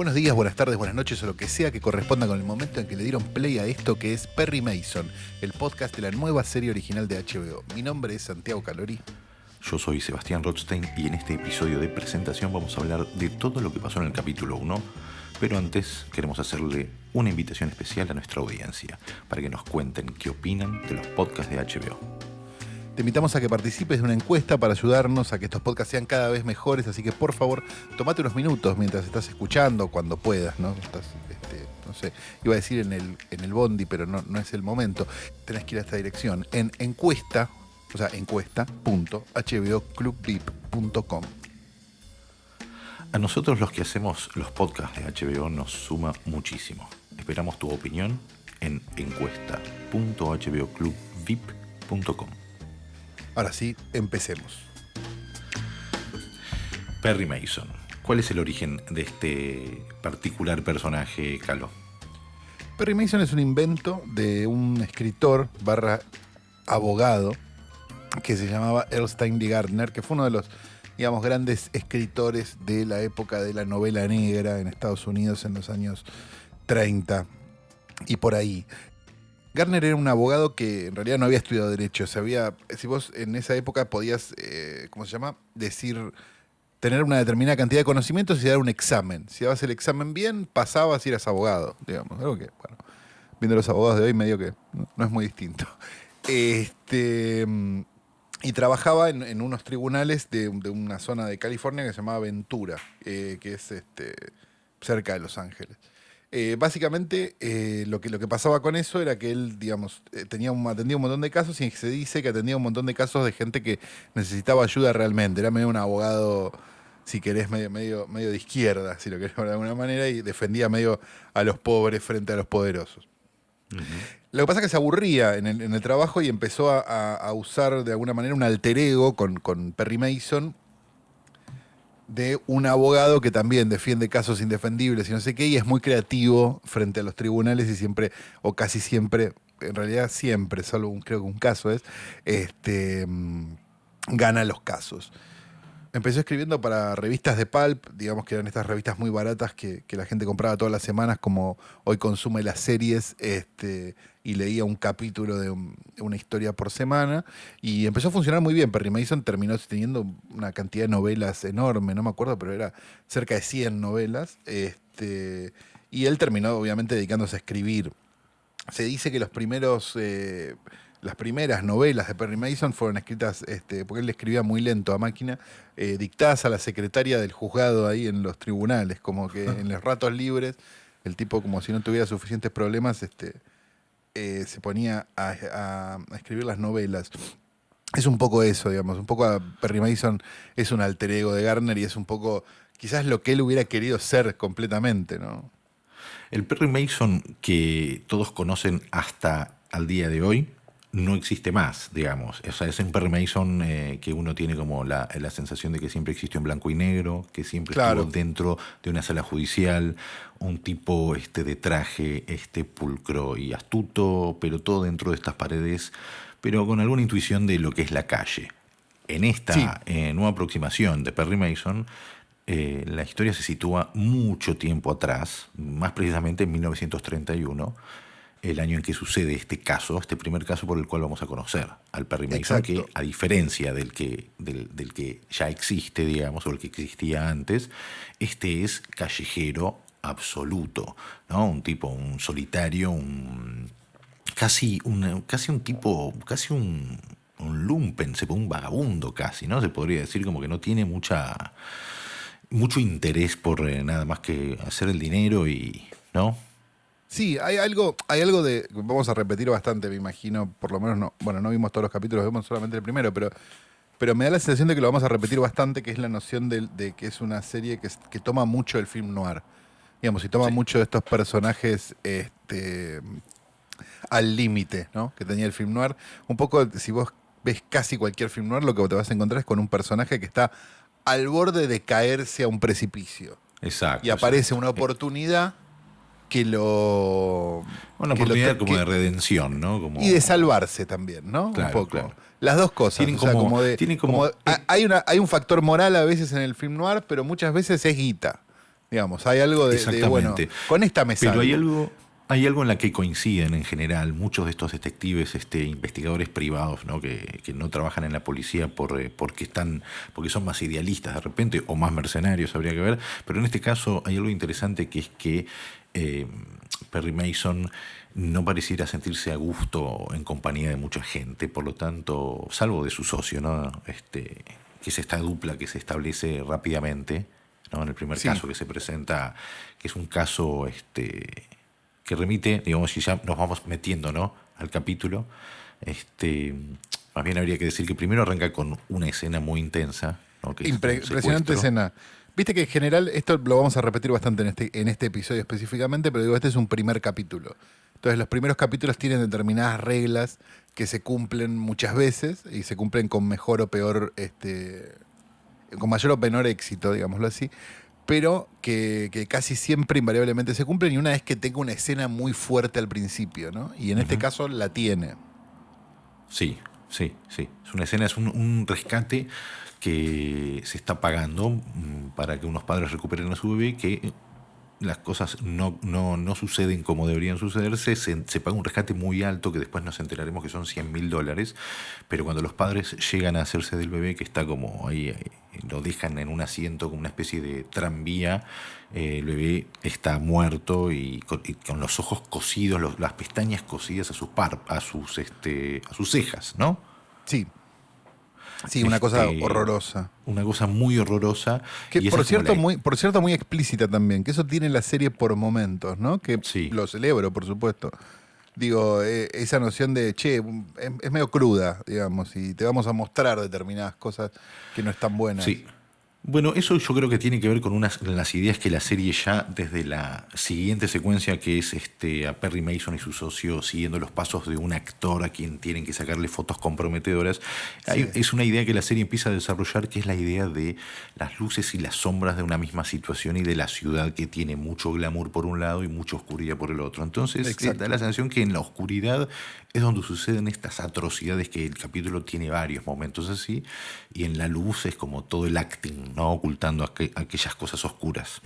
Buenos días, buenas tardes, buenas noches o lo que sea que corresponda con el momento en que le dieron play a esto que es Perry Mason, el podcast de la nueva serie original de HBO. Mi nombre es Santiago Calori. Yo soy Sebastián Rothstein y en este episodio de presentación vamos a hablar de todo lo que pasó en el capítulo 1, pero antes queremos hacerle una invitación especial a nuestra audiencia para que nos cuenten qué opinan de los podcasts de HBO. Te invitamos a que participes de una encuesta para ayudarnos a que estos podcasts sean cada vez mejores, así que por favor, tomate unos minutos mientras estás escuchando, cuando puedas, ¿no? Estás, no sé, iba a decir en el bondi, pero no es el momento. Tenés que ir a esta dirección, en encuesta, o sea, encuesta.hboclubvip.com. A nosotros los que hacemos los podcasts de HBO nos suma muchísimo. Esperamos tu opinión en encuesta.hboclubvip.com. Ahora sí, empecemos. Perry Mason. ¿Cuál es el origen de este particular personaje, Calo? Perry Mason es un invento de un escritor / abogado que se llamaba Earl Stanley Gardner, que fue uno de los, digamos, grandes escritores de la época de la novela negra en Estados Unidos en los años 30 y por ahí. Gardner era un abogado que en realidad no había estudiado Derecho. Si vos en esa época podías, ¿cómo se llama? Tener una determinada cantidad de conocimientos y dar un examen. Si dabas el examen bien, pasabas y eras abogado, digamos. Algo que, bueno, viendo los abogados de hoy, medio que no es muy distinto. Y trabajaba en unos tribunales de una zona de California que se llamaba Ventura, que es cerca de Los Ángeles. Básicamente, lo que pasaba con eso era que él, digamos, atendía un montón de casos y se dice que atendía un montón de casos de gente que necesitaba ayuda realmente. Era medio un abogado, si querés, medio de izquierda, si lo querés ver de alguna manera, y defendía medio a los pobres frente a los poderosos. Uh-huh. Lo que pasa es que se aburría en el trabajo y empezó a usar de alguna manera un alter ego con Perry Mason, de un abogado que también defiende casos indefendibles y no sé qué, y es muy creativo frente a los tribunales y siempre, o casi siempre, en realidad siempre, solo creo que un caso es, gana los casos. Empezó escribiendo para revistas de pulp, digamos que eran estas revistas muy baratas que la gente compraba todas las semanas, como hoy consume las series, y leía un capítulo de una historia por semana, y empezó a funcionar muy bien. Perry Mason terminó teniendo una cantidad de novelas enorme, no me acuerdo, pero era cerca de 100 novelas, y él terminó obviamente dedicándose a escribir. Se dice que las primeras novelas de Perry Mason fueron escritas, porque él escribía muy lento a máquina, dictadas a la secretaria del juzgado ahí en los tribunales, como que en los ratos libres, el tipo, como si no tuviera suficientes problemas, se ponía a escribir las novelas. Es un poco eso, digamos, un poco Perry Mason es un alter ego de Gardner y es un poco quizás lo que él hubiera querido ser completamente, ¿no? El Perry Mason que todos conocen hasta al día de hoy no existe más, digamos. O sea, es un Perry Mason que uno tiene como la sensación de que siempre existió en blanco y negro, que siempre estuvo dentro de una sala judicial, un tipo de traje pulcro y astuto, pero todo dentro de estas paredes, pero con alguna intuición de lo que es la calle. En esta nueva aproximación de Perry Mason, la historia se sitúa mucho tiempo atrás, más precisamente en 1931, el año en que sucede este primer caso por el cual vamos a conocer al Perry Mason. Exacto. Que a diferencia del que ya existe, digamos, o el que existía antes, es callejero absoluto, ¿no? Un tipo, un solitario, casi un lumpen, un vagabundo casi, ¿no? Se podría decir, como que no tiene mucho interés por nada más que hacer el dinero y, ¿no? Sí, hay algo de, vamos a repetir bastante, me imagino, por lo menos no vimos todos los capítulos, vemos solamente el primero, pero me da la sensación de que lo vamos a repetir bastante, que es la noción de que es una serie que toma mucho del film noir, digamos, y toma mucho de estos personajes al límite, ¿no? Que tenía el film noir. Un poco, si vos ves casi cualquier film noir, lo que te vas a encontrar es con un personaje que está al borde de caerse a un precipicio. Exacto. Y aparece una oportunidad una oportunidad como de redención, ¿no? Y de salvarse también, ¿no? Claro, un poco. Claro. Las dos cosas. Hay un factor moral a veces en el film noir, pero muchas veces es guita. Digamos, hay algo de bueno, Exactamente. con esta me Pero salvo. hay algo en la que coinciden en general muchos de estos detectives, investigadores privados, ¿no? Que no trabajan en la policía porque son más idealistas de repente o más mercenarios, habría que ver. Pero en este caso hay algo interesante que es que eh, Perry Mason no pareciera sentirse a gusto en compañía de mucha gente, por lo tanto, salvo de su socio, ¿no? Que es esta dupla que se establece rápidamente, ¿no? En el primer Sí, caso que se presenta, que es un caso que remite, digamos, y ya nos vamos metiendo, ¿no? Al capítulo. Este, Más bien habría que decir que primero arranca con una escena muy intensa, ¿no? Que es un impresionante secuestro. escena. Viste que en general, esto lo vamos a repetir bastante en este episodio específicamente, pero digo, este es un primer capítulo. Entonces, los primeros capítulos tienen determinadas reglas que se cumplen muchas veces y se cumplen con mejor o peor, con mayor o menor éxito, digámoslo así, pero que casi siempre invariablemente se cumplen y una vez que tenga una escena muy fuerte al principio, ¿no? Y en este Ujú. caso la tiene. Sí, sí, sí. Es una escena, es un rescate que se está pagando para que unos padres recuperen a su bebé, que las cosas no suceden como deberían sucederse, se paga un rescate muy alto que después nos enteraremos que son $100.000, pero cuando los padres llegan a hacerse del bebé que está como ahí, lo dejan en un asiento como una especie de tranvía, el bebé está muerto y con los ojos cosidos, las pestañas cosidas a sus cejas, ¿no? Sí, sí, una cosa Este, horrorosa. una cosa muy horrorosa Que y esa es como la... por cierto, muy explícita también, que eso tiene la serie por momentos, ¿no? Que Sí. lo celebro, por supuesto. Digo, esa noción de, che, es medio cruda, digamos, y te vamos a mostrar determinadas cosas que no están buenas. Sí. Bueno, eso yo creo que tiene que ver con las ideas que la serie ya desde la siguiente secuencia, que es a Perry Mason y su socio siguiendo los pasos de un actor a quien tienen que sacarle fotos comprometedoras, Sí, es una idea que la serie empieza a desarrollar, que es la idea de las luces y las sombras de una misma situación y de la ciudad que tiene mucho glamour por un lado y mucha oscuridad por el otro. Entonces, da la exacto. sensación que en la oscuridad es donde suceden estas atrocidades, que el capítulo tiene varios momentos así, y en la luz es como todo el acting, ¿no? Ocultando aquellas cosas oscuras.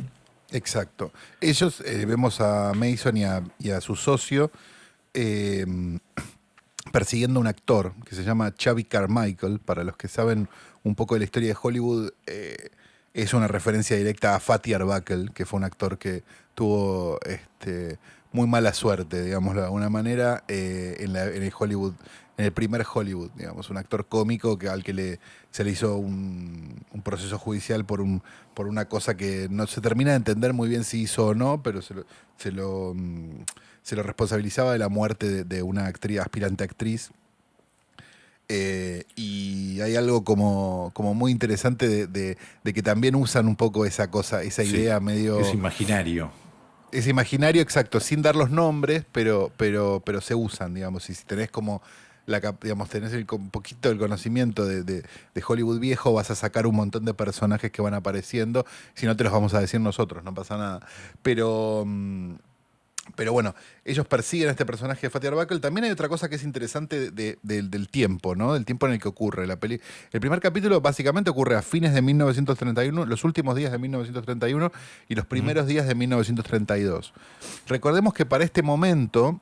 Exacto. Ellos, vemos a Mason y a su socio eh, persiguiendo a un actor que se llama Chubby Carmichael. Para los que saben un poco de la historia de Hollywood, es una referencia directa a Fatty Arbuckle, que fue un actor que tuvo muy mala suerte, digámoslo de alguna manera, en el Hollywood, en el primer Hollywood, digamos, un actor cómico al que se le hizo un proceso judicial por una cosa que no se termina de entender muy bien si hizo o no, pero se lo, mm, se lo responsabilizaba de la muerte de una actriz, aspirante actriz. Y hay algo como muy interesante de que también usan un poco esa cosa, esa Sí, idea es medio. imaginario. Es imaginario, exacto, sin dar los nombres, pero se usan, digamos. Y si tenés como digamos, tenés un poquito del conocimiento de Hollywood viejo, vas a sacar un montón de personajes que van apareciendo. Si no te los vamos a decir nosotros, no pasa nada. Pero. Pero bueno, ellos persiguen a este personaje de Fatty Arbuckle. También hay otra cosa que es interesante del tiempo, ¿no? Del tiempo en el que ocurre la peli. El primer capítulo básicamente ocurre a fines de 1931, los últimos días de 1931 y los Ujú. primeros días de 1932. Recordemos que para este momento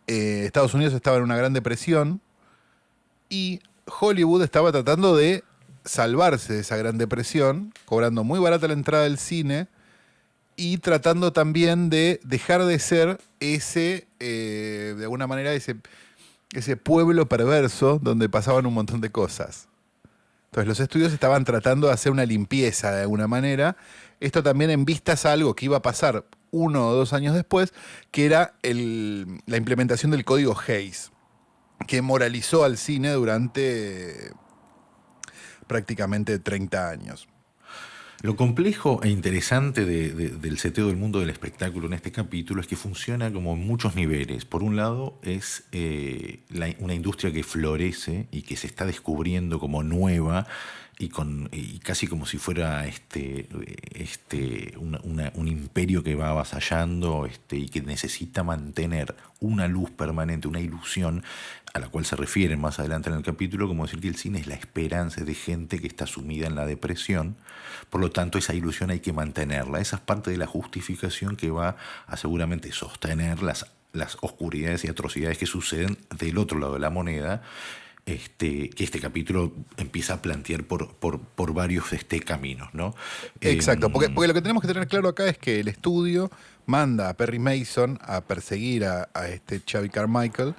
Estados Unidos estaba en una gran depresión y Hollywood estaba tratando de salvarse de esa gran depresión, cobrando muy barata la entrada del cine y tratando también de dejar de ser de alguna manera, ese pueblo perverso donde pasaban un montón de cosas. Entonces los estudios estaban tratando de hacer una limpieza de alguna manera. Esto también en vistas a algo que iba a pasar 1 o 2 años después, que era la implementación del código Hays, que moralizó al cine durante prácticamente 30 años. Lo complejo e interesante del seteo del mundo del espectáculo en este capítulo es que funciona como en muchos niveles. Por un lado, es una industria que florece y que se está descubriendo como nueva y casi como si fuera un imperio que va avasallando y que necesita mantener una luz permanente, una ilusión a la cual se refieren más adelante en el capítulo, como decir que el cine es la esperanza de gente que está sumida en la depresión. Por lo tanto, esa ilusión hay que mantenerla. Esa es parte de la justificación que va a seguramente sostener las oscuridades y atrocidades que suceden del otro lado de la moneda, que este capítulo empieza a plantear por varios caminos, ¿no? Exacto, porque lo que tenemos que tener claro acá es que el estudio manda a Perry Mason a perseguir a este Xavi Carmichael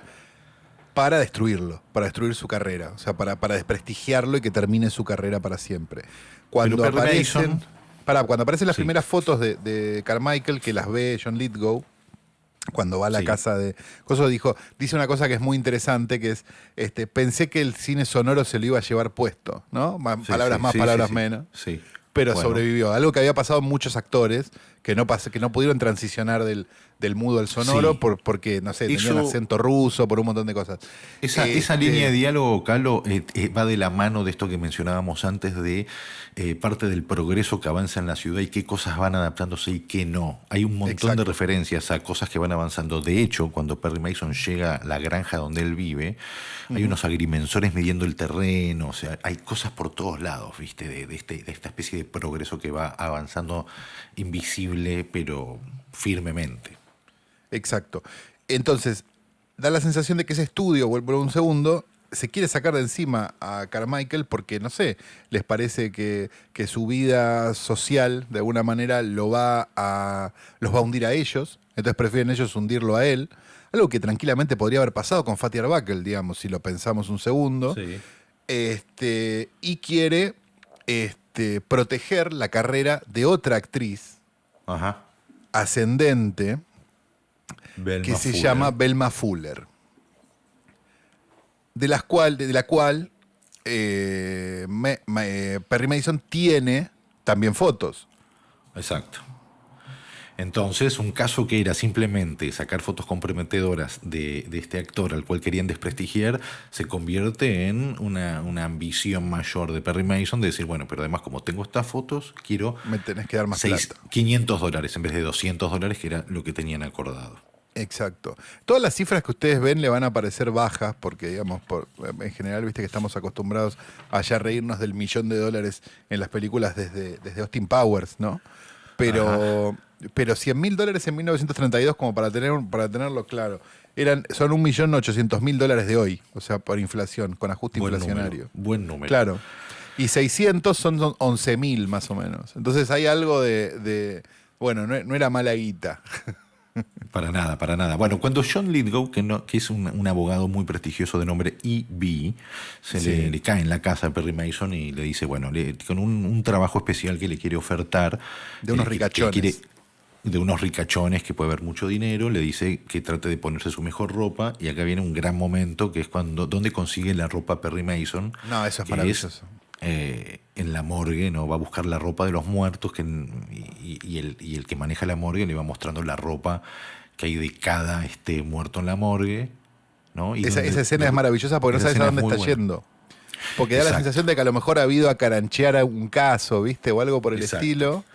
para destruirlo, para destruir su carrera, o sea, para desprestigiarlo y que termine su carrera para siempre. Cuando Perry aparecen, Mason, cuando aparecen las sí, primeras fotos de Carmichael, que las ve John Lithgow, cuando va a la sí, casa de Coso, dice una cosa que es muy interesante, que es, pensé que el cine sonoro se lo iba a llevar puesto, ¿no? sí, Palabras sí, más, sí, palabras sí, menos. sí. Pero Bueno, sobrevivió. Algo que había pasado en muchos actores que no pudieron transicionar del mudo al sonoro sí. porque, no sé, tenían Eso, acento ruso, por un montón de cosas. esa línea de diálogo, Carlos, va de la mano de esto que mencionábamos antes de parte del progreso que avanza en la ciudad y qué cosas van adaptándose y qué no. Hay un montón de Exacto. referencias a cosas que van avanzando. De hecho, cuando Perry Mason llega a la granja donde él vive, hay Ujú. unos agrimensores midiendo el terreno, o sea, hay cosas por todos lados, ¿viste? De esta especie de progreso que va avanzando invisible, pero firmemente. Exacto. Entonces, da la sensación de que ese estudio, vuelvo por un segundo, se quiere sacar de encima a Carmichael porque, no sé, les parece que su vida social, de alguna manera, los va a hundir a ellos. Entonces prefieren ellos hundirlo a él. Algo que tranquilamente podría haber pasado con Fatty Arbuckle, digamos, si lo pensamos un segundo. Sí. Y quiere proteger la carrera de otra actriz Ajá. ascendente que Velma se Fuller. llama Velma Fuller, de la cual Perry Mason tiene también fotos. Exacto. Entonces, un caso que era simplemente sacar fotos comprometedoras de este actor al cual querían desprestigiar, se convierte en una ambición mayor de Perry Mason de decir, bueno, pero además como tengo estas fotos, quiero Me tenés que dar más plata. $500 en vez de $200, que era lo que tenían acordado. Exacto. Todas las cifras que ustedes ven le van a parecer bajas porque, digamos, en general, viste que estamos acostumbrados a ya reírnos del $1.000.000 en las películas desde Austin Powers, ¿no? Ajá. Pero $100.000 en 1932, como para tenerlo claro, son $1.800.000 de hoy, o sea, por inflación, con ajuste Buen número. inflacionario. Buen número. Claro. Y 600 son 11.000 más o menos. Entonces hay algo bueno, no era mala guita. Para nada, para nada. Bueno, cuando John Lithgow, que es un abogado muy prestigioso de nombre E.B., Sí. le cae en la casa a Perry Mason y le dice, bueno, con un trabajo especial que le quiere ofertar, De unos que quiere, ricachones. de unos ricachones que puede haber mucho dinero, le dice que trate de ponerse su mejor ropa, y acá viene un gran momento, que es donde consigue la ropa Perry Mason, No, eso es que es maravilloso. en la morgue, ¿no? Va a buscar la ropa de los muertos y el que maneja la morgue le va mostrando la ropa que hay de cada muerto en la morgue, ¿no? Y Esa escena es maravillosa porque no esa sabes a escena es dónde muy está buena. yendo. Porque da la Exacto, sensación de que a lo mejor ha habido a caranchear a un caso, ¿viste? O algo por el exacto. estilo.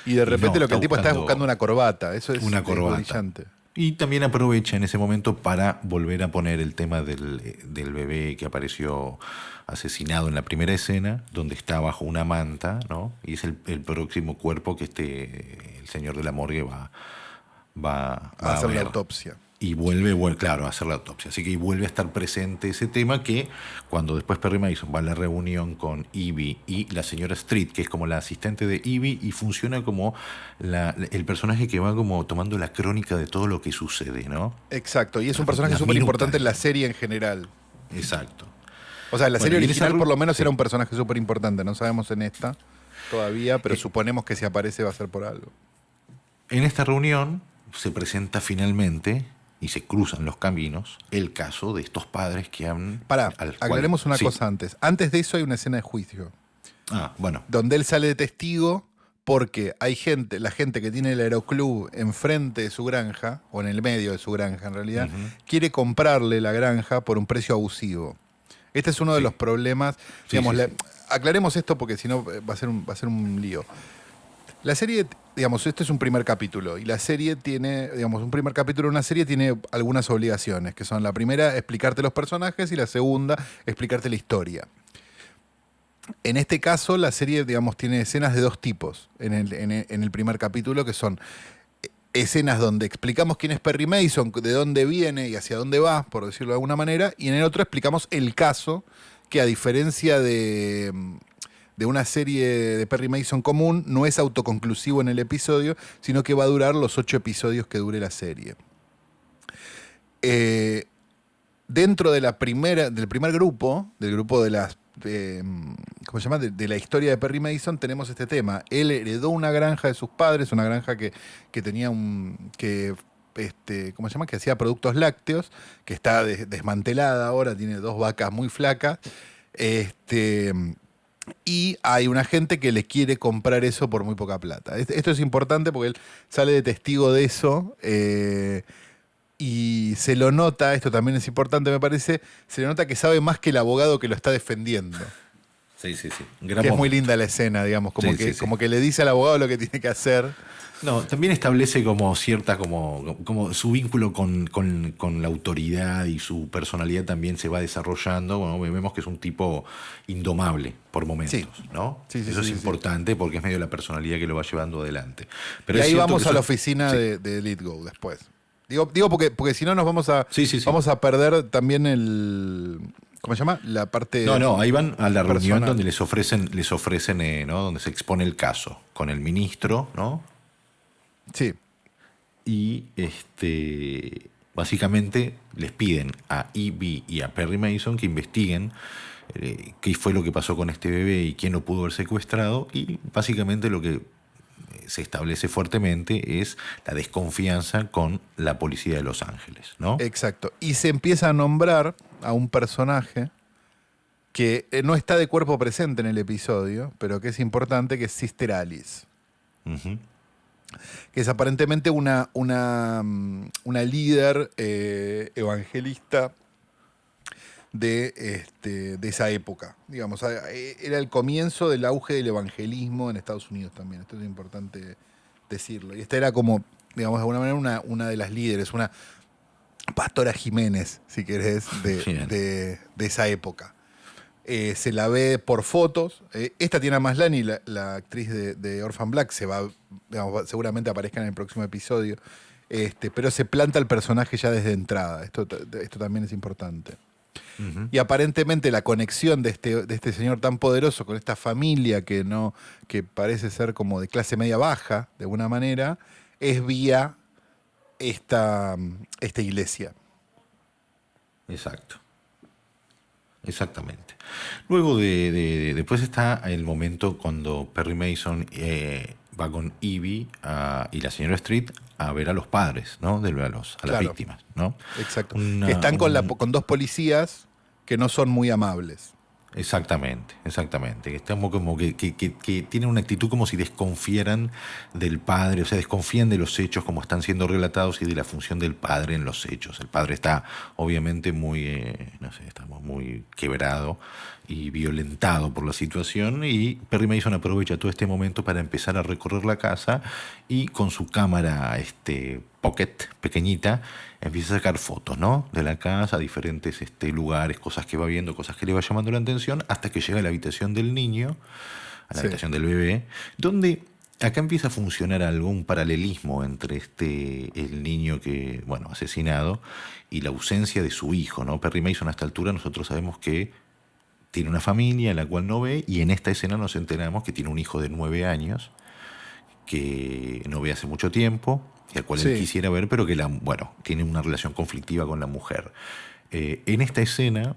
Y de Y repente no, lo que está el tipo está es buscando buscando una corbata. Eso una es corbata. brillante. Y también aprovecha en ese momento para volver a poner el tema del bebé que apareció asesinado en la primera escena, donde está bajo una manta, ¿no? Y es el próximo cuerpo que el señor de la morgue A va a hacer la ver. autopsia. Y claro, a hacer la autopsia. Así que vuelve a estar presente ese tema que cuando después Perry Mason va a la reunión con Evie y la señora Street, que es como la asistente de Evie y funciona como el personaje que va como tomando la crónica de todo lo que sucede, ¿no? Exacto. Y es un personaje Las súper minutas, importante en la digamos. serie en general. Exacto. O sea, en la Bueno, serie y en esa original por lo menos era sí. un personaje súper importante. No sabemos en esta todavía, pero Eh, suponemos que si aparece va a ser por algo. En esta reunión se presenta finalmente y se cruzan los caminos el caso de estos padres que han Pará, al cual aclaremos una sí. cosa antes. Antes de eso hay una escena de juicio. Ah, bueno. Donde él sale de testigo porque hay la gente que tiene el aeroclub enfrente de su granja, o en el medio de su granja en realidad, Ujú. quiere comprarle la granja por un precio abusivo. Este es uno de Sí. los problemas, Sí, digamos, sí, sí. aclaremos esto porque si no va a ser un lío. La serie, digamos, este es un primer capítulo y la serie tiene, digamos, un primer capítulo de una serie tiene algunas obligaciones, que son la primera, explicarte los personajes y la segunda, explicarte la historia. En este caso, la serie, digamos, tiene escenas de dos tipos en el primer capítulo, que son escenas donde explicamos quién es Perry Mason, de dónde viene y hacia dónde va, por decirlo de alguna manera, y en el otro explicamos el caso, que a diferencia de una serie de Perry Mason común, no es autoconclusivo en el episodio, sino que va a durar los 8 episodios que dure la serie. Eh, Dentro de del primer grupo, del grupo de las. ¿Cómo se llama? De la historia de Perry Mason, tenemos este tema. Él heredó una granja de sus padres, una granja que tenía un. ¿Cómo se llama? Que hacía productos lácteos, que está desmantelada ahora, tiene 2 vacas muy flacas. Este. Y hay una gente que le quiere comprar eso por muy poca plata. Esto es importante porque él sale de testigo de eso. Y se lo nota, esto también es importante me parece, se le nota que sabe más que el abogado que lo está defendiendo. Sí, sí, sí. Un gran Que es muy momento. linda la escena, digamos, Sí. como que le dice al abogado lo que tiene que hacer. No, también establece como cierta, como su vínculo con la autoridad y su personalidad también se va desarrollando. Bueno, vemos que es un tipo indomable por momentos, Sí. ¿no? Sí, sí, Eso sí, es sí, sí. importante porque es medio la personalidad que lo va llevando adelante. Pero Y es ahí cierto vamos que a la eso- oficina sí. de Lithgow después. Digo porque si no nos Sí. vamos a perder también el. ¿Cómo se llama? La parte No, ahí van a la reunión personal. donde les ofrecen, ¿no? Donde se expone el caso con el ministro, ¿no? Sí, Y básicamente les piden a E.B. y a Perry Mason que investiguen qué fue lo que pasó con este bebé y quién lo pudo haber secuestrado. Y básicamente lo que se establece fuertemente es la desconfianza con la policía de Los Ángeles, ¿no? exacto. Y se empieza a nombrar a un personaje que no está de cuerpo presente en el episodio, pero que es importante, que es Sister Alice. Ujú. Que es aparentemente una líder evangelista de esa época. Digamos, era el comienzo del auge del evangelismo en Estados Unidos también. Esto es importante decirlo. Y esta era como, digamos, de alguna manera una de las líderes, una Pastora Jiménez, si querés, Bien. de esa época. Se la ve por fotos. Esta Tiana Maslany, la actriz de Orphan Black, digamos, seguramente aparezca en el próximo episodio. Pero se planta el personaje ya desde entrada. Esto también es importante. Ujú. Y aparentemente la conexión de este señor tan poderoso con esta familia que parece ser como de clase media baja, de alguna manera, es vía esta iglesia. Exacto. Exactamente. Luego después está el momento cuando Perry Mason va con Evie y la señora Street a ver a los padres, ¿no? A las Claro. víctimas, ¿no? Exacto. Una- Que están un- con 2 policías que no son muy amables. Exactamente. Que estamos como que tienen una actitud como si desconfiaran del padre, o sea, desconfían de los hechos como están siendo relatados y de la función del padre en los hechos. El padre está obviamente muy, no sé, estamos muy quebrado y violentado por la situación y Perry Mason aprovecha todo este momento para empezar a recorrer la casa y con su cámara pocket pequeñita empieza a sacar fotos, ¿no? De la casa, diferentes lugares, cosas que va viendo, cosas que le va llamando la atención, hasta que llega a la habitación del niño, a la Sí. habitación del bebé, donde acá empieza a funcionar algún paralelismo entre el niño que, bueno, asesinado y la ausencia de su hijo, ¿no? Perry Mason a esta altura nosotros sabemos que tiene una familia en la cual no ve y en esta escena nos enteramos que tiene un hijo de 9 años que no ve hace mucho tiempo y al cual él Sí. quisiera ver, pero que tiene una relación conflictiva con la mujer. En esta escena,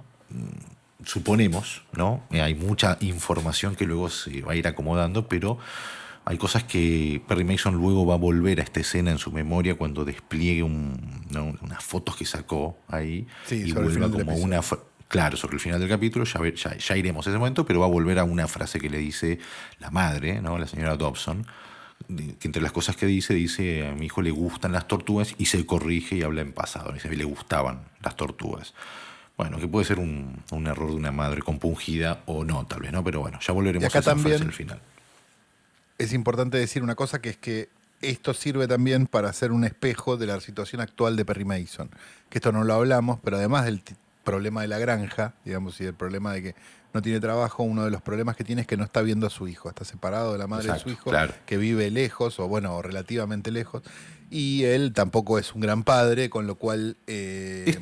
suponemos, ¿no? Hay mucha información que luego se va a ir acomodando, pero hay cosas que Perry Mason luego va a volver a esta escena en su memoria cuando despliegue unas fotos que sacó ahí Sí, y sobre el vuelva final del como episodio. claro, sobre el final del capítulo, ya iremos a ese momento, pero va a volver a una frase que le dice la madre, ¿no? La señora Dobson, que entre las cosas que dice, a mi hijo le gustan las tortugas y se corrige y habla en pasado, dice, le gustaban las tortugas. Bueno, que puede ser un error de una madre compungida o no, tal vez, ¿no? Pero bueno, ya Y volveremos acá a esa frase también al final. es importante decir una cosa, que es que esto sirve también para hacer un espejo de la situación actual de Perry Mason. Que esto no lo hablamos, pero además del problema de la granja, digamos, y el problema de que no tiene trabajo, uno de los problemas que tiene es que no está viendo a su hijo, está separado de la madre de su Exacto, hijo, claro. que vive lejos, o bueno, o relativamente lejos, y él tampoco es un gran padre, con lo cual Es-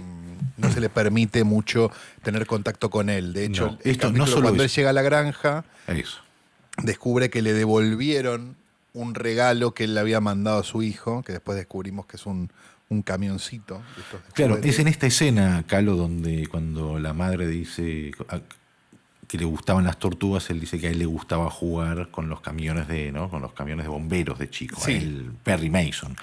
no se le permite mucho tener contacto con él. De hecho, no, el esto no capítulo solo cuando él es llega a la granja, eso. descubre que le devolvieron un regalo que él le había mandado a su hijo, que después descubrimos que es un camioncito de estos de Claro, es juguete. en esta escena, Calo, donde cuando la madre dice que le gustaban las tortugas, él dice que a él le gustaba jugar con los camiones ¿no? Con los camiones de bomberos de chico, a Sí, él, Perry Mason.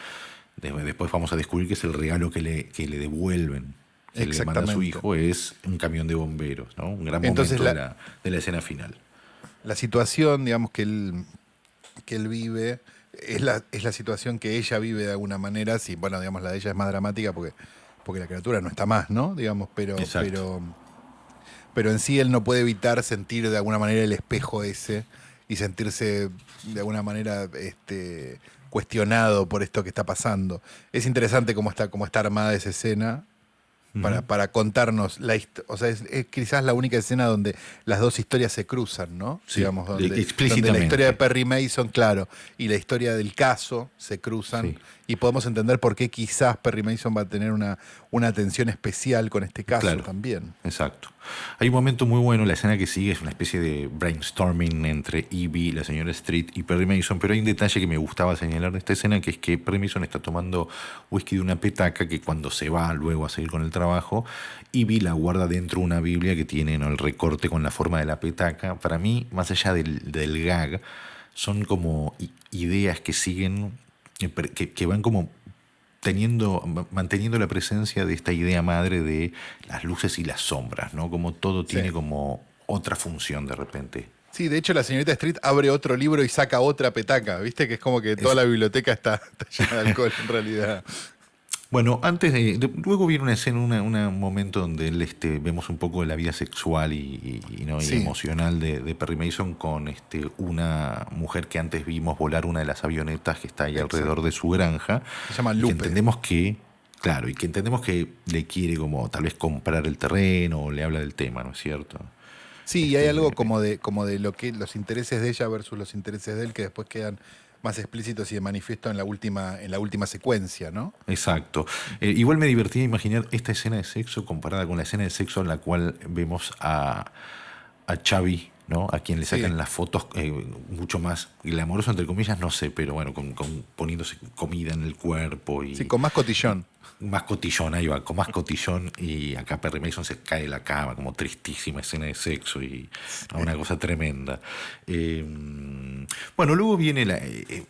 Después vamos a descubrir que es el regalo que le devuelven, que le manda a su exactamente. hijo, es un camión de bomberos, ¿no? Un gran Entonces momento de la escena final. la situación, digamos, que él vive es la situación que ella vive de alguna manera. Sí, bueno, digamos, la de ella es más dramática porque la criatura no está más, ¿no? Digamos, Exacto. pero en sí él no puede evitar sentir de alguna manera el espejo ese y sentirse de alguna manera cuestionado por esto que está pasando. Es interesante cómo está armada esa escena Ujú. para contarnos o sea, es quizás la única escena donde las dos historias se cruzan, ¿no? Sí, Digamos, donde la historia de explícitamente. Perry Mason, claro, y la historia del caso se cruzan Sí, y podemos entender por qué quizás Perry Mason va a tener una atención especial con este caso claro. también. Exacto. Hay un momento muy bueno, la escena que sigue es una especie de brainstorming entre Evie, la señora Street y Perry Mason, pero hay un detalle que me gustaba señalar de esta escena, que es que Perry Mason está tomando whisky de una petaca que cuando se va luego a seguir con el trabajo, Evie la guarda dentro de una Biblia que tiene, ¿no?, el recorte con la forma de la petaca. Para mí, más allá del gag, son como ideas que siguen, que van como manteniendo la presencia de esta idea madre de las luces y las sombras, ¿no? Como todo Sí. tiene como otra función de repente. Sí, de hecho la señorita Street abre otro libro y saca otra petaca, ¿viste? Que es como que toda Es- la biblioteca está llena de alcohol en realidad. bueno, luego viene una escena, un momento donde vemos un poco de la vida sexual ¿no?, y Sí, emocional de Perry Mason con una mujer que antes vimos volar una de las avionetas que está ahí alrededor exacto. de su granja, Se llama y que Lupe. entendemos que, claro, y que entendemos que le quiere como tal vez comprar el terreno o le habla del tema, ¿no es cierto? Sí, y hay Este, algo como de lo que los intereses de ella versus los intereses de él que después quedan más explícitos y de manifiesto en la última secuencia, ¿no? Exacto. Igual me divertía imaginar esta escena de sexo comparada con la escena de sexo en la cual vemos a Xavi, ¿no? A quien le Sí, sacan las fotos mucho más glamoroso, entre comillas, no sé, pero bueno, poniéndose comida en el cuerpo sí, y con más cotillón. más cotillón, ahí va, con más cotillón, y acá Perry Mason se cae de la cama, como tristísima escena de sexo y ¿no?, una cosa tremenda. Bueno, luego viene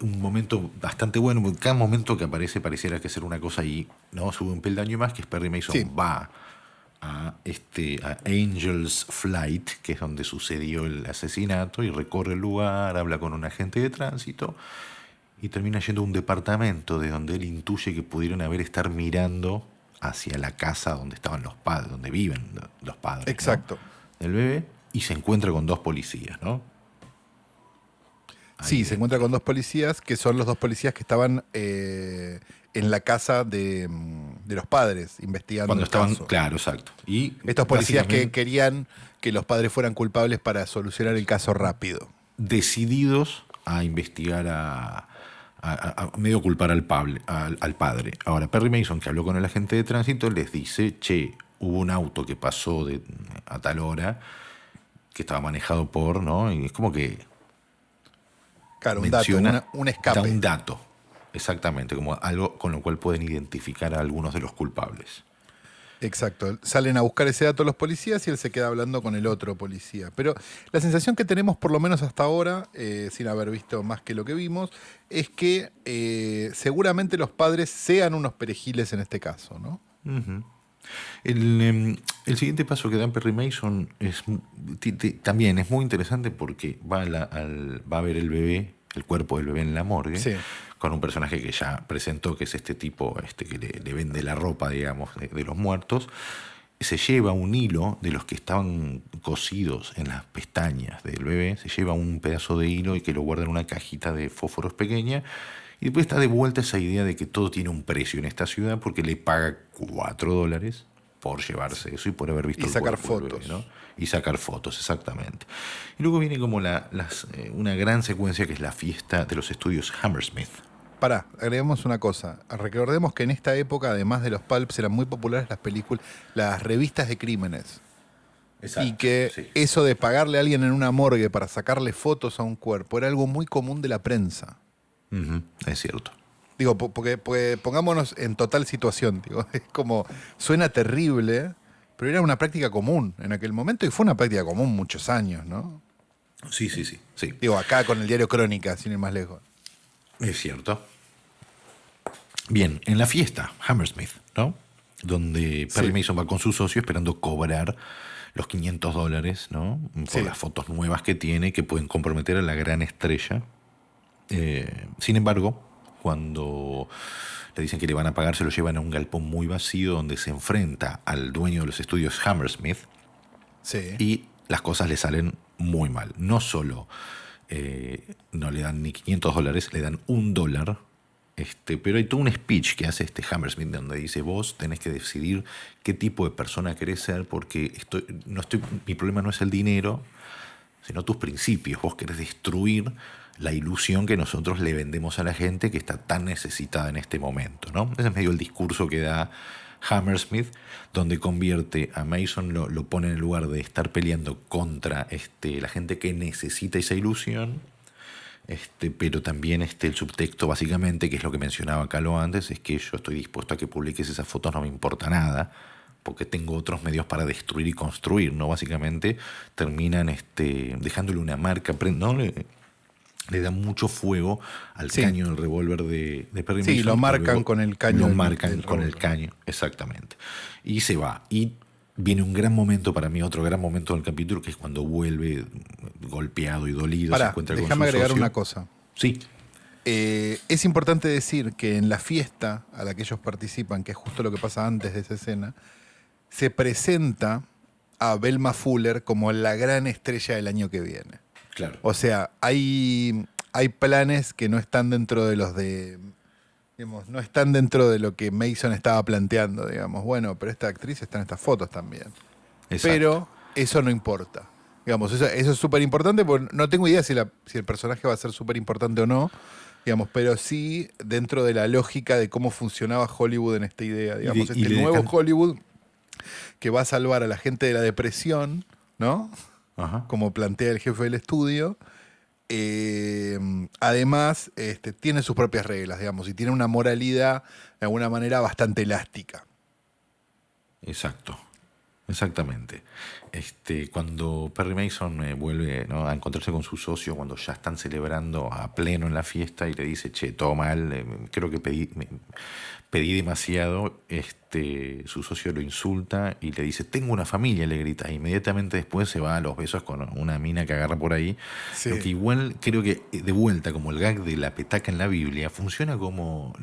un momento bastante bueno, porque cada momento que aparece pareciera que ser una cosa y no sube un peldaño más, que es Perry Mason Sí, va a Angel's Flight, que es donde sucedió el asesinato, y recorre el lugar, habla con un agente de tránsito y termina yendo a un departamento de donde él intuye que pudieron estar mirando hacia la casa donde estaban los padres, donde viven los padres, ¿no?, exacto. del bebé, y se encuentra con dos policías, ¿no? Ahí Sí, se encuentra dentro. con dos policías, que son los dos policías que estaban en la casa de los padres, investigando Cuando el estaban, caso. claro, exacto. Y Estos policías que básicamente querían que los padres fueran culpables para solucionar el caso rápido. decididos a investigar a medio culpar al padre. Ahora, Perry Mason, que habló con el agente de tránsito, les dice, che, hubo un auto que pasó a tal hora, que estaba manejado por, ¿no? Y es como que Claro, un dato, menciona, un da escape. un dato, exactamente, como algo con lo cual pueden identificar a algunos de los culpables. Exacto. Salen a buscar ese dato los policías y él se queda hablando con el otro policía. Pero la sensación que tenemos, por lo menos hasta ahora, sin haber visto más que lo que vimos, es que seguramente los padres sean unos perejiles en este caso, ¿no? Ujú. El siguiente paso que da Perry Mason también es muy interesante porque va a ver el bebé, el cuerpo del bebé en la morgue, Sí. con un personaje que ya presentó, que es este tipo que le vende la ropa, digamos, de los muertos. se lleva un hilo de los que estaban cosidos en las pestañas del bebé, se lleva un pedazo de hilo y que lo guarda en una cajita de fósforos pequeña, y después está de vuelta esa idea de que todo tiene un precio en esta ciudad porque le paga $4 por llevarse eso y por haber visto Y el sacar cuerpo del fotos. bebé, ¿no? Y sacar fotos, exactamente. Y luego viene como una gran secuencia que es la fiesta de los estudios Hammersmith. Pará, agreguemos una cosa. Recordemos que en esta época, además de los pulps, eran muy populares las películas, las revistas de crímenes. Y que sí. eso de pagarle a alguien en una morgue para sacarle fotos a un cuerpo era algo muy común de la prensa. Ujú, es cierto. Digo, porque pongámonos en total situación. Digo, es como, suena terrible, pero era una práctica común en aquel momento y fue una práctica común muchos años, ¿no? Sí, sí, sí, sí. Digo, acá con el diario Crónica, sin ir más lejos. Es cierto. Bien, en la fiesta, Hammersmith, ¿no? Donde Perry Sí. Mason va con su socio esperando cobrar los $500, ¿no? Por Sí. las fotos nuevas que tiene que pueden comprometer a la gran estrella. Sin embargo, cuando le dicen que le van a pagar, se lo llevan a un galpón muy vacío donde se enfrenta al dueño de los estudios Hammersmith Sí. y las cosas le salen muy mal. No solo no le dan ni $500, le dan $1. Pero hay todo un speech que hace Hammersmith donde dice: vos tenés que decidir qué tipo de persona querés ser porque mi problema no es el dinero, sino tus principios. Vos querés destruir la ilusión que nosotros le vendemos a la gente que está tan necesitada en este momento, ¿no? Ese es medio el discurso que da Hammersmith, donde convierte a Mason, lo pone en el lugar de estar peleando contra la gente que necesita esa ilusión. Pero también el subtexto, básicamente, que es lo que mencionaba Calo antes, es que yo estoy dispuesto a que publiques esas fotos, no me importa nada, porque tengo otros medios para destruir y construir, ¿no? Básicamente terminan dejándole una marca, ¿no? Le dan mucho fuego al Sí. caño del revólver de Perry Sí, Mason. lo y marcan luego con el caño Lo del- marcan del con el revólver. caño, exactamente. Y se va. Y viene un gran momento para mí, otro gran momento del capítulo, que es cuando vuelve golpeado y dolido, se Pará, encuentra con déjame su agregar socio. una cosa. Sí, Es importante decir que en la fiesta a la que ellos participan, que es justo lo que pasa antes de esa escena, se presenta a Velma Fuller como la gran estrella del año que viene. claro. O sea, hay planes que no están dentro de los de. Digamos, no están dentro de lo que Mason estaba planteando, digamos. Bueno, pero esta actriz está en estas fotos también. Exacto. Pero eso no importa. Digamos, eso es súper importante, porque no tengo idea si el personaje va a ser súper importante o no, digamos, pero sí dentro de la lógica de cómo funcionaba Hollywood en esta idea. Digamos, y este le nuevo dejan- Hollywood que va a salvar a la gente de la depresión, ¿no? Ajá. Como plantea el jefe del estudio. Además, tiene sus propias reglas, digamos, y tiene una moralidad de alguna manera bastante elástica. Exacto. Exactamente. Cuando Perry Mason vuelve, ¿no?, a encontrarse con su socio, cuando ya están celebrando a pleno en la fiesta y le dice: che, todo mal, creo que pedí demasiado, su socio lo insulta y le dice: tengo una familia, le grita. E inmediatamente después se va a los besos con una mina que agarra por ahí. Sí. Lo que igual creo que, de vuelta, como el gag de la petaca en la Biblia, funciona como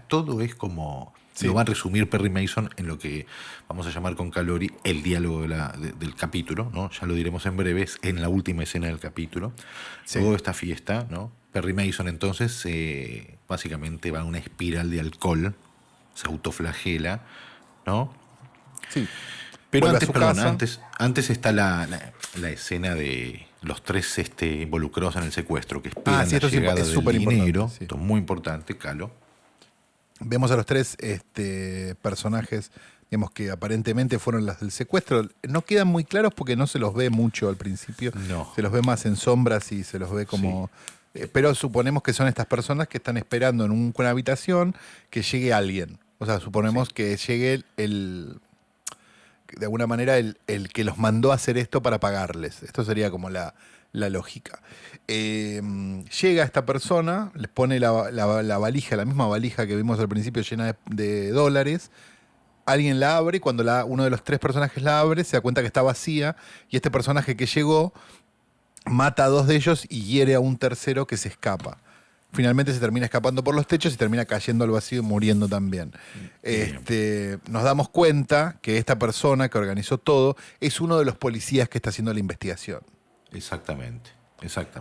todo es como... Sí. Lo va a resumir Perry Mason en lo que vamos a llamar con Calori el diálogo del capítulo, ¿no? Ya lo diremos en breves, en la última escena del capítulo. Sí. Luego de esta fiesta, ¿no?, Perry Mason entonces básicamente va a una espiral de alcohol, se autoflagela, ¿no? Sí. Pero Vuelve a antes, su perdón, casa. antes está la escena de los tres involucrados en el secuestro, que esperan sí, esto la es llegada es del súper importante, dinero. sí. Esto es muy importante, Calo. Vemos a los tres personajes, digamos, que aparentemente fueron las del secuestro. No quedan muy claros porque no se los ve mucho al principio. No. Se los ve más en sombras y se los ve como... pero suponemos que son estas personas que están esperando en una habitación que llegue alguien. O sea, suponemos que llegue de alguna manera el que los mandó a hacer esto para pagarles. Esto sería como la lógica. Llega esta persona, les pone la valija, la misma valija que vimos al principio llena de dólares. Alguien la abre y cuando uno de los tres personajes la abre se da cuenta que está vacía y este personaje que llegó mata a dos de ellos y hiere a un tercero que se escapa. finalmente se termina escapando por los techos y termina cayendo al vacío y muriendo también. Nos damos cuenta que esta persona que organizó todo es uno de los policías que está haciendo la investigación. Exactamente.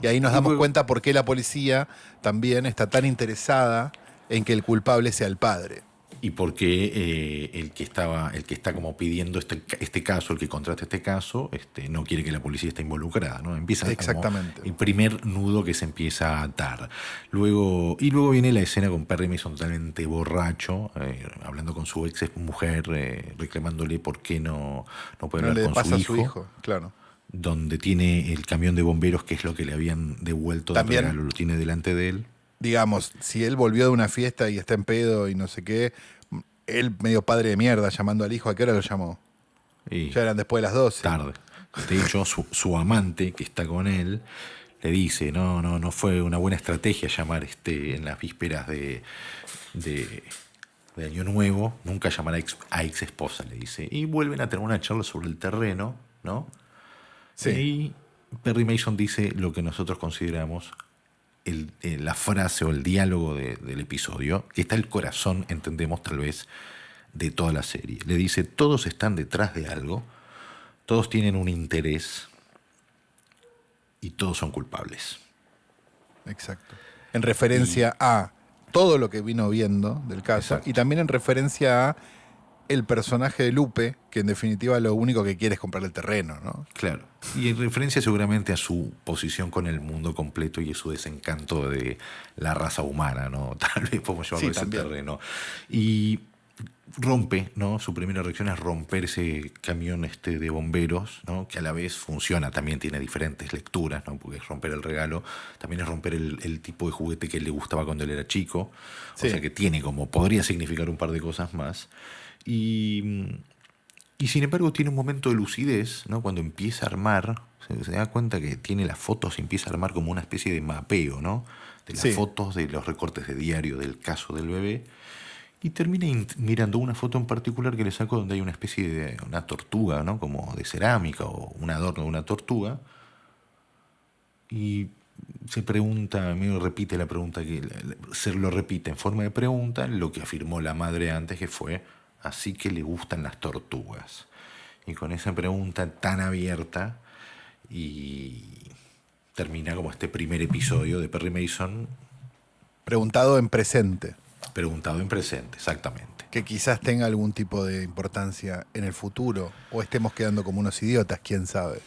Y ahí nos damos cuenta por qué la policía también está tan interesada en que el culpable sea el padre. Y por qué el que está como pidiendo este caso, el que contrata este caso, no quiere que la policía esté involucrada, ¿no? Empieza Exactamente. como el primer nudo que se empieza a atar. Luego viene la escena con Perry Mason totalmente borracho, hablando con su ex mujer, reclamándole por qué no puede hablar con su hijo. Claro. Donde tiene el camión de bomberos, que es lo que le habían devuelto de regalo, lo tiene delante de él. Digamos, si él volvió de una fiesta y está en pedo y no sé qué, él medio padre de mierda llamando al hijo, ¿a qué hora lo llamó? Ya eran después de las 12. Tarde. De hecho, su amante, que está con él, le dice, no fue una buena estrategia llamar en las vísperas de Año Nuevo, nunca llamar a ex esposa, le dice. Y vuelven a tener una charla sobre el terreno, ¿no? Sí. Y Perry Mason dice lo que nosotros consideramos la frase o el diálogo del episodio, que está el corazón, entendemos tal vez, de toda la serie. Le dice, todos están detrás de algo, todos tienen un interés y todos son culpables. Exacto. En referencia a todo lo que vino viendo del caso. Exacto. Y también en referencia a el personaje de Lupe, que en definitiva lo único que quiere es comprar el terreno, ¿no? Claro. Y en referencia seguramente a su posición con el mundo completo y a su desencanto de la raza humana, ¿no? Tal vez podemos llamarlo ese terreno. Y rompe, ¿no? Su primera reacción es romper ese camión de bomberos, ¿no? Que a la vez funciona, también tiene diferentes lecturas, ¿no? Porque es romper el regalo, también es romper el tipo de juguete que él le gustaba cuando él era chico. O sea que tiene podría significar un par de cosas más. Y sin embargo tiene un momento de lucidez, ¿no? Cuando empieza a armar, se da cuenta que tiene las fotos y empieza a armar como una especie de mapeo, ¿no? De las fotos, de los recortes de diario del caso del bebé. Y termina mirando una foto en particular que le sacó donde hay una especie de una tortuga, ¿no? Como de cerámica o un adorno de una tortuga. Y se pregunta, medio repite la pregunta, se lo repite en forma de pregunta, lo que afirmó la madre antes, que fue: así que le gustan las tortugas. Y con esa pregunta tan abierta y termina como este primer episodio de Perry Mason. Preguntado en presente. Preguntado en presente, exactamente. Que quizás tenga algún tipo de importancia en el futuro o estemos quedando como unos idiotas, quién sabe.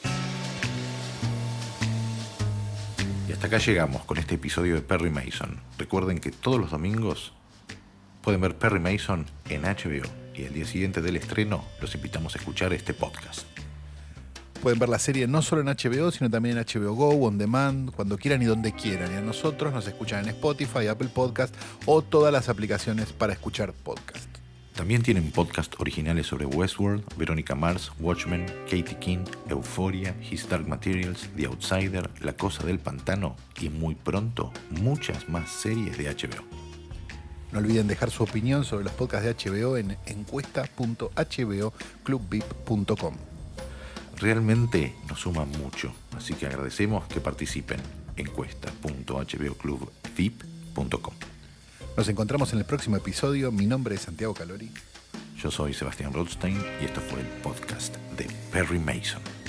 Y hasta acá llegamos con este episodio de Perry Mason. Recuerden que todos los domingos pueden ver Perry Mason en HBO. Y el día siguiente del estreno los invitamos a escuchar este podcast. Pueden ver la serie no solo en HBO, sino también en HBO Go, On Demand, cuando quieran y donde quieran. Y a nosotros nos escuchan en Spotify, Apple Podcast o todas las aplicaciones para escuchar podcast. También tienen podcast originales sobre Westworld, Verónica Mars, Watchmen, Katie King, Euphoria, His Dark Materials, The Outsider, La Cosa del Pantano y muy pronto muchas más series de HBO. No olviden dejar su opinión sobre los podcasts de HBO en encuesta.hboclubvip.com. Realmente nos suman mucho, así que agradecemos que participen. encuesta.hboclubvip.com. Nos encontramos en el próximo episodio. Mi nombre es Santiago Calori. Yo soy Sebastián Rothstein y esto fue el podcast de Perry Mason.